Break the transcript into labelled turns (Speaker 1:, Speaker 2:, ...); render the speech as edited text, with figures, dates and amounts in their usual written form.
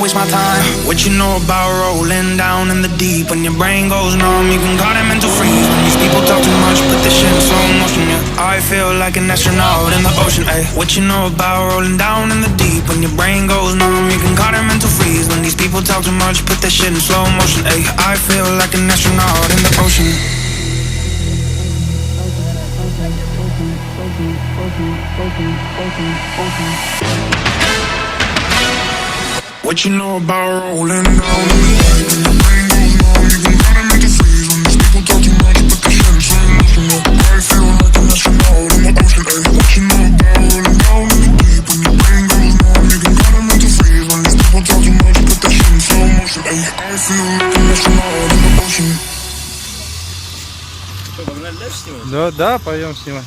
Speaker 1: waste my time. What you know about rolling down in the deep? When your brain goes numb, you can call it mental freeze. When these people talk too much, put this shit in slow motion, yeah. I feel like an astronaut in the ocean, ayy. What you know about rolling down in the deep? When your brain goes numb, you can call it mental freeze. When these people talk too much, put this shit in slow motion, ayy. I feel like an astronaut in the ocean. What you know about rolling down in the deep? When your brain goes numb, you can call it mental freeze. When these people talk too much, put this shit in slow motion, yeah. I feel like an astronaut in the ocean, ayy. What you know about rolling down in the deep? When your brain goes numb, you can call it mental freeze. When these people talk too much, put this shit in slow motion, ayy. I feel like an astronaut in the ocean.
Speaker 2: Что, погнали дальше снимать?
Speaker 3: Да, да, пойдем снимать.